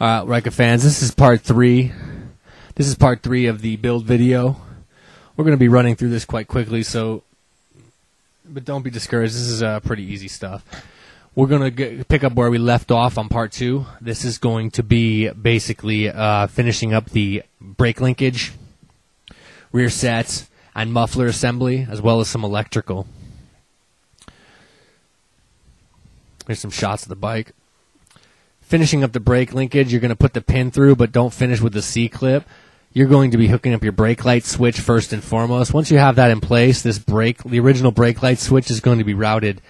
Ryca fans, this is part 3. This is part 3 of the build video. We're going to be running through this quite quickly, but don't be discouraged. This is pretty easy stuff. We're going to pick up where we left off on part 2. This is going to be basically finishing up the brake linkage, rear sets, and muffler assembly, as well as some electrical. Here's some shots of the bike. Finishing up the brake linkage, you're going to put the pin through, but don't finish with the C-clip. You're going to be hooking up your brake light switch first and foremost. Once you have that in place, the original brake light switch is going to be routed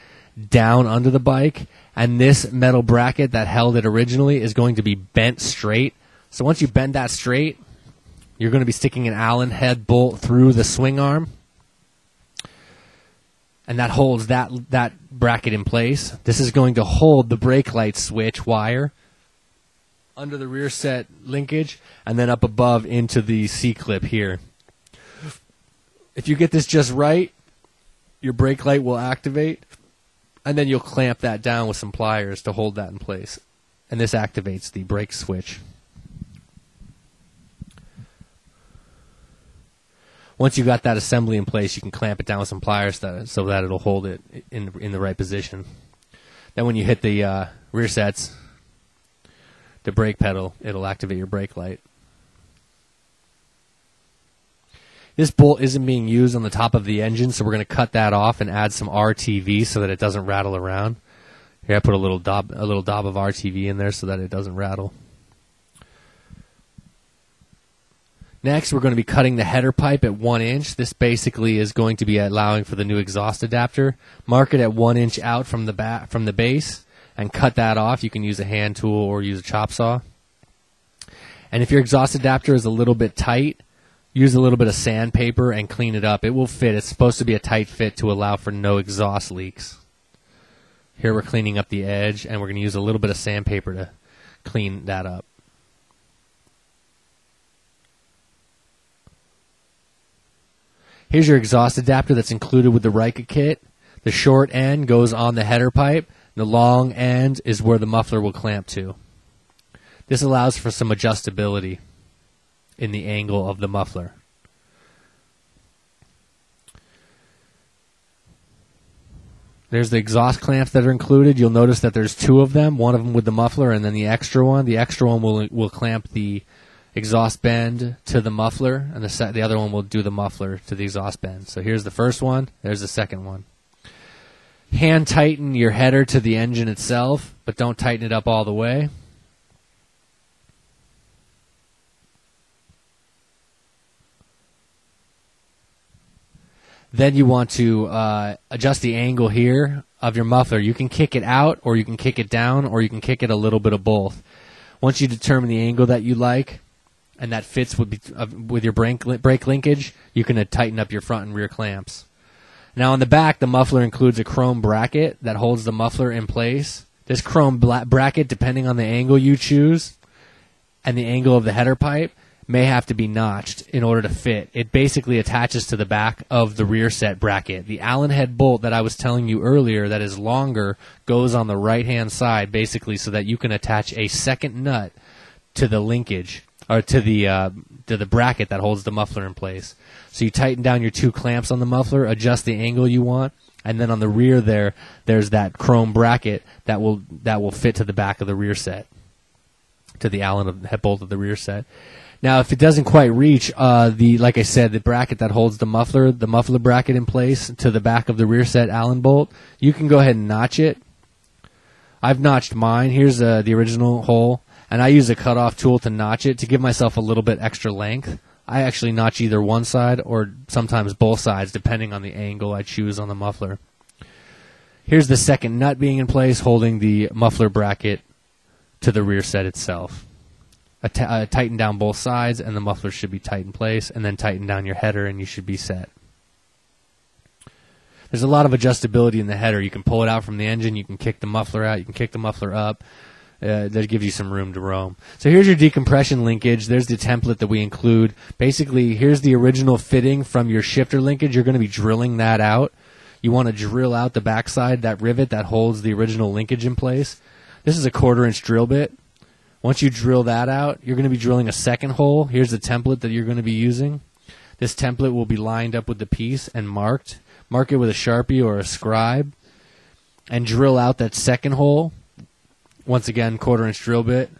down under the bike, and this metal bracket that held it originally is going to be bent straight. So once you bend that straight, you're going to be sticking an Allen head bolt through the swing arm, and that holds that bracket in place. This is going to hold the brake light switch wire under the rear set linkage and then up above into the C-clip here. If you get this just right, your brake light will activate, and then you'll clamp that down with some pliers to hold that in place. And this activates the brake switch. Once you got that assembly in place, you can clamp it down with some pliers so that it'll hold it in the right position. Then when you hit the rear sets, the brake pedal, it'll activate your brake light. This bolt isn't being used on the top of the engine, so we're going to cut that off and add some RTV so that it doesn't rattle around. Here I put a little dob of RTV in there so that it doesn't rattle. Next, we're going to be cutting the header pipe at 1 inch. This basically is going to be allowing for the new exhaust adapter. Mark it at 1 inch out from the base and cut that off. You can use a hand tool or use a chop saw. And if your exhaust adapter is a little bit tight, use a little bit of sandpaper and clean it up. It will fit. It's supposed to be a tight fit to allow for no exhaust leaks. Here we're cleaning up the edge, and we're going to use a little bit of sandpaper to clean that up. Here's your exhaust adapter that's included with the Ryca kit. The short end goes on the header pipe. The long end is where the muffler will clamp to. This allows for some adjustability in the angle of the muffler. There's the exhaust clamps that are included. You'll notice that there's 2 of them, one of them with the muffler and then the extra one. The extra one will clamp the exhaust bend to the muffler, and the other one will do the muffler to the exhaust bend. So here's the first one, there's the second one. Hand tighten your header to the engine itself, but don't tighten it up all the way. Then you want to adjust the angle here of your muffler. You can kick it out, or you can kick it down, or you can kick it a little bit of both. Once you determine the angle that you like, and that fits with your brake linkage, you can tighten up your front and rear clamps. Now on the back, the muffler includes a chrome bracket that holds the muffler in place. This chrome bracket, depending on the angle you choose and the angle of the header pipe, may have to be notched in order to fit. It basically attaches to the back of the rear set bracket. The Allen head bolt that I was telling you earlier that is longer goes on the right-hand side, basically so that you can attach a second nut to the linkage, or to the bracket that holds the muffler in place. So you tighten down your 2 clamps on the muffler, adjust the angle you want, and then on the rear there's that chrome bracket that will fit to the back of the rear set, to the Allen head bolt of the rear set. Now, if it doesn't quite reach like I said, the bracket that holds the muffler bracket in place to the back of the rear set Allen bolt, you can go ahead and notch it. I've notched mine. Here's the original hole. And I use a cutoff tool to notch it to give myself a little bit extra length. I actually notch either one side or sometimes both sides, depending on the angle I choose on the muffler. Here's the second nut being in place, holding the muffler bracket to the rear set itself. Tighten down both sides, and the muffler should be tight in place, and then tighten down your header, and you should be set. There's a lot of adjustability in the header. You can pull it out from the engine, you can kick the muffler out, you can kick the muffler up. That gives you some room to roam. So here's your decompression linkage. There's the template that we include. Basically, here's the original fitting from your shifter linkage. You're going to be drilling that out. You want to drill out the backside, that rivet that holds the original linkage in place. This is a 1/4 inch drill bit. Once you drill that out, you're going to be drilling a second hole. Here's the template that you're going to be using. This template will be lined up with the piece and marked. Mark it with a Sharpie or a scribe and drill out that second hole. Once again, 1/4-inch drill bit.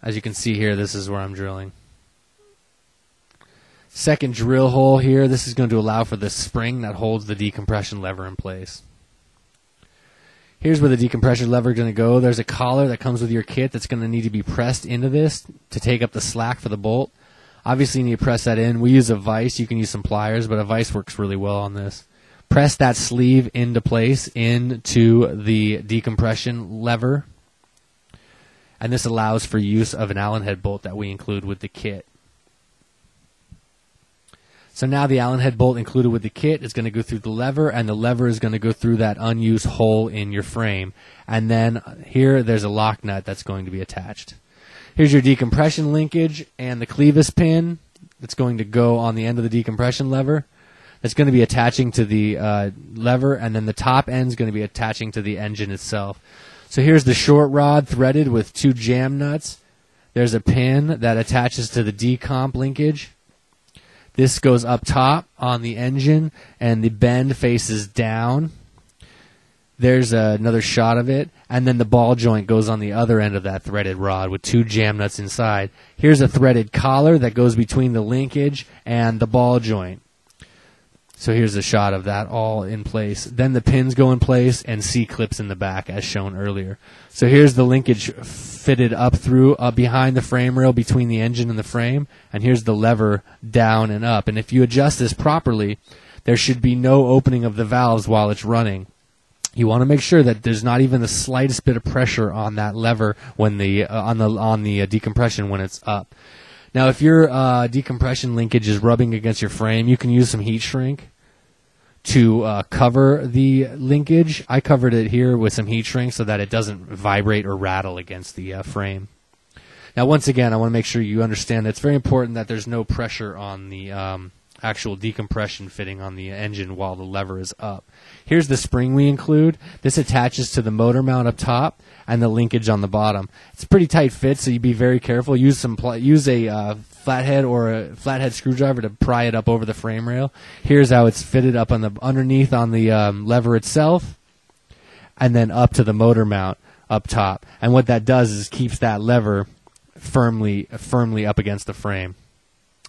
As you can see here, this is where I'm drilling. Second drill hole here, this is going to allow for the spring that holds the decompression lever in place. Here's where the decompression lever is going to go. There's a collar that comes with your kit that's going to need to be pressed into this to take up the slack for the bolt. Obviously, you need to press that in. We use a vise. You can use some pliers, but a vise works really well on this. Press that sleeve into place into the decompression lever. And this allows for use of an Allen head bolt that we include with the kit. So now the Allen head bolt included with the kit is going to go through the lever, and the lever is going to go through that unused hole in your frame. And then here there's a lock nut that's going to be attached. Here's your decompression linkage and the clevis pin that's going to go on the end of the decompression lever. That's going to be attaching to the lever, and then the top end is going to be attaching to the engine itself. So here's the short rod threaded with 2 jam nuts. There's a pin that attaches to the decomp linkage. This goes up top on the engine, and the bend faces down. There's another shot of it, and then the ball joint goes on the other end of that threaded rod with 2 jam nuts inside. Here's a threaded collar that goes between the linkage and the ball joint. So here's a shot of that all in place. Then the pins go in place and C-clips in the back as shown earlier. So here's the linkage fitted up through behind the frame rail between the engine and the frame. And here's the lever down and up. And if you adjust this properly, there should be no opening of the valves while it's running. You want to make sure that there's not even the slightest bit of pressure on that lever when on the decompression when it's up. Now, if your decompression linkage is rubbing against your frame, you can use some heat shrink to cover the linkage. I covered it here with some heat shrink so that it doesn't vibrate or rattle against the frame. Now, once again, I want to make sure you understand that it's very important that there's no pressure on the actual decompression fitting on the engine while the lever is up. Here's the spring we include. This attaches to the motor mount up top and the linkage on the bottom. It's a pretty tight fit, so you be very careful. Use a flathead or a flathead screwdriver to pry it up over the frame rail. Here's how it's fitted up on the underneath on the lever itself, and then up to the motor mount up top. And what that does is keeps that lever firmly up against the frame.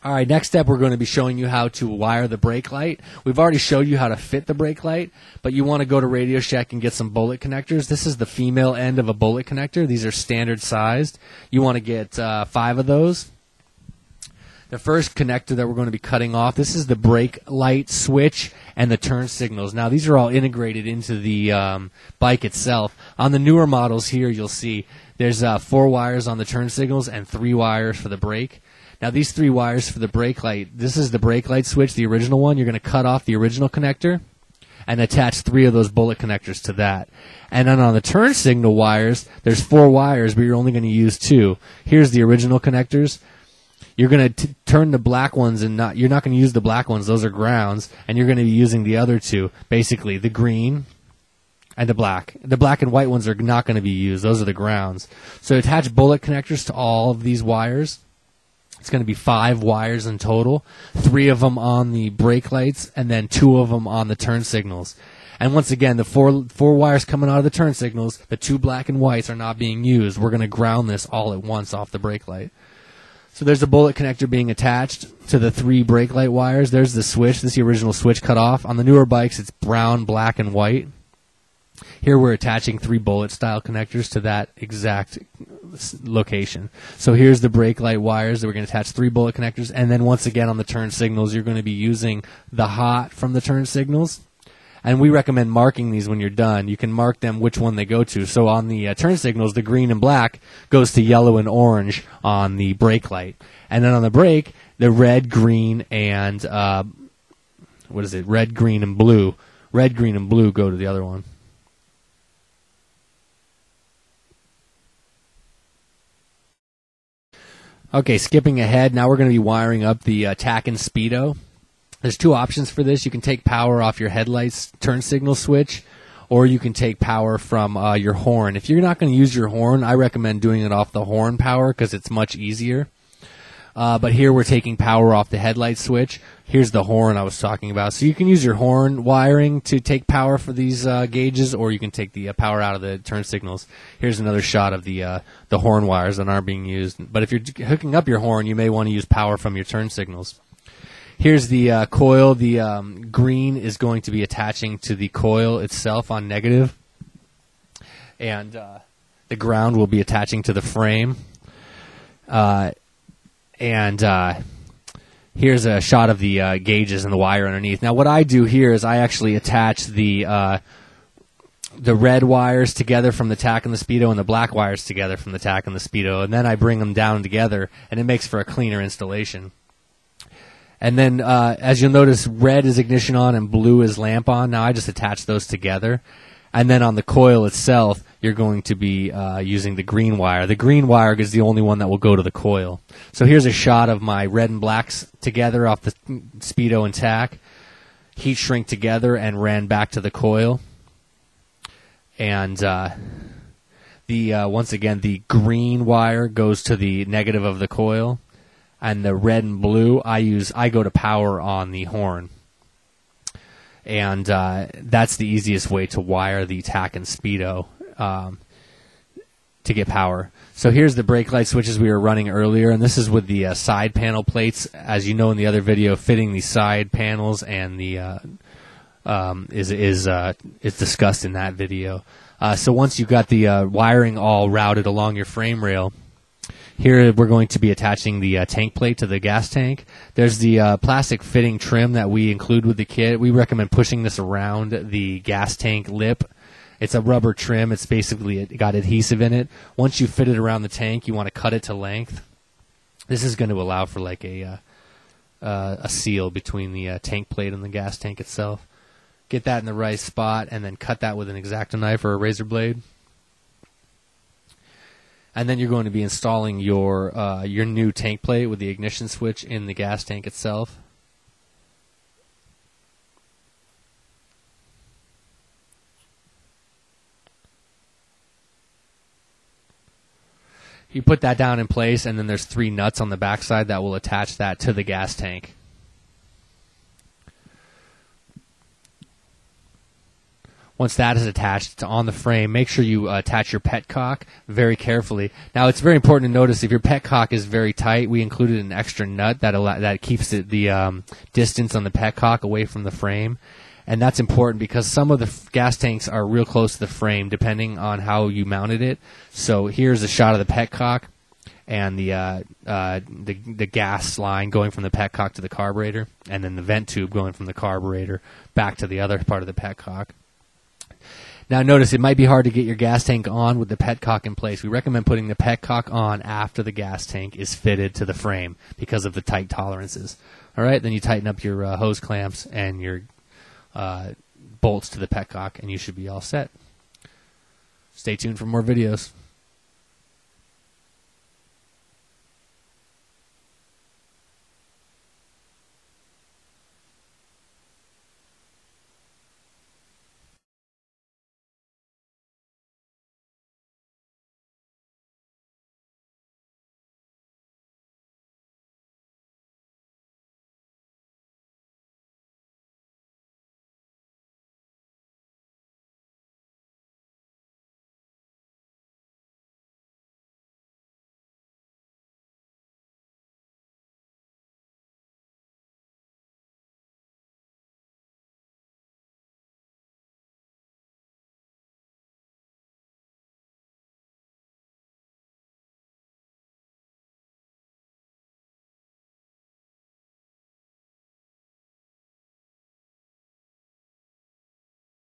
All right, next step, we're going to be showing you how to wire the brake light. We've already showed you how to fit the brake light, but you want to go to Radio Shack and get some bullet connectors. This is the female end of a bullet connector. These are standard sized. You want to get 5 of those. The first connector that we're going to be cutting off, this is the brake light switch and the turn signals. Now, these are all integrated into the bike itself. On the newer models here, you'll see there's 4 wires on the turn signals and 3 wires for the brake. Now, these 3 wires for the brake light, this is the brake light switch, the original one. You're going to cut off the original connector and attach 3 of those bullet connectors to that. And then on the turn signal wires, there's 4 wires, but you're only going to use 2. Here's the original connectors. You're going to turn the black ones, and you're not going to use the black ones. Those are grounds, and you're going to be using the other 2, basically the green and the black. The black and white ones are not going to be used. Those are the grounds. So attach bullet connectors to all of these wires. It's going to be 5 wires in total, 3 of them on the brake lights, and then 2 of them on the turn signals. And once again, the 4 wires coming out of the turn signals, the 2 black and whites are not being used. We're going to ground this all at once off the brake light. So there's a bullet connector being attached to the 3 brake light wires. There's the switch. This is the original switch cut off. On the newer bikes, it's brown, black, and white. Here we're attaching 3 bullet style connectors to that exact location. So here's the brake light wires that we're going to attach 3 bullet connectors, and then once again on the turn signals you're going to be using the hot from the turn signals, and we recommend marking these when you're done. You can mark them which one they go to. So on the turn signals, the green and black goes to yellow and orange on the brake light, and then on the brake, the red, green, and red, green, and blue. Red, green, and blue go to the other one. Okay, skipping ahead, now we're going to be wiring up the tack and speedo. There's 2 options for this. You can take power off your headlights turn signal switch, or you can take power from your horn. If you're not going to use your horn, I recommend doing it off the horn power because it's much easier. But here we're taking power off the headlight switch. Here's the horn I was talking about. So you can use your horn wiring to take power for these gauges, or you can take the power out of the turn signals. Here's another shot of the horn wires that aren't being used. But if you're hooking up your horn, you may want to use power from your turn signals. Here's the coil. The green is going to be attaching to the coil itself on negative, and the ground will be attaching to the frame. Here's a shot of the gauges and the wire underneath. Now, what I do here is I actually attach the red wires together from the tack and the speedo and the black wires together from the tack and the speedo, and then I bring them down together, and it makes for a cleaner installation. And then, as you'll notice, red is ignition on and blue is lamp on. Now, I just attach those together. And then on the coil itself, you're going to be using the green wire. The green wire is the only one that will go to the coil. So here's a shot of my red and blacks together off the speedo and tack. Heat shrink together and ran back to the coil. And once again, the green wire goes to the negative of the coil. And the red and blue, I go to power on the horn. And that's the easiest way to wire the tack and speedo to get power. So here's the brake light switches we were running earlier, and this is with the side panel plates. As you know in the other video, fitting the side panels and the is discussed in that video. So once you've got the wiring all routed along your frame rail, here we're going to be attaching the tank plate to the gas tank. There's the plastic fitting trim that we include with the kit. We recommend pushing this around the gas tank lip. It's a rubber trim. It's basically got adhesive in it. Once you fit it around the tank, you want to cut it to length. This is going to allow for like a seal between the tank plate and the gas tank itself. Get that in the right spot, and then cut that with an X-Acto knife or a razor blade. And then you're going to be installing your new tank plate with the ignition switch in the gas tank itself. You put that down in place, and then there's 3 nuts on the backside that will attach that to the gas tank. Once that is attached on the frame, make sure you attach your petcock very carefully. Now, it's very important to notice if your petcock is very tight, we included an extra nut that keeps the distance on the petcock away from the frame. And that's important because some of the gas tanks are real close to the frame, depending on how you mounted it. So here's a shot of the petcock and the gas line going from the petcock to the carburetor, and then the vent tube going from the carburetor back to the other part of the petcock. Now notice it might be hard to get your gas tank on with the petcock in place. We recommend putting the petcock on after the gas tank is fitted to the frame because of the tight tolerances. All right, then you tighten up your hose clamps and your bolts to the petcock, and you should be all set. Stay tuned for more videos.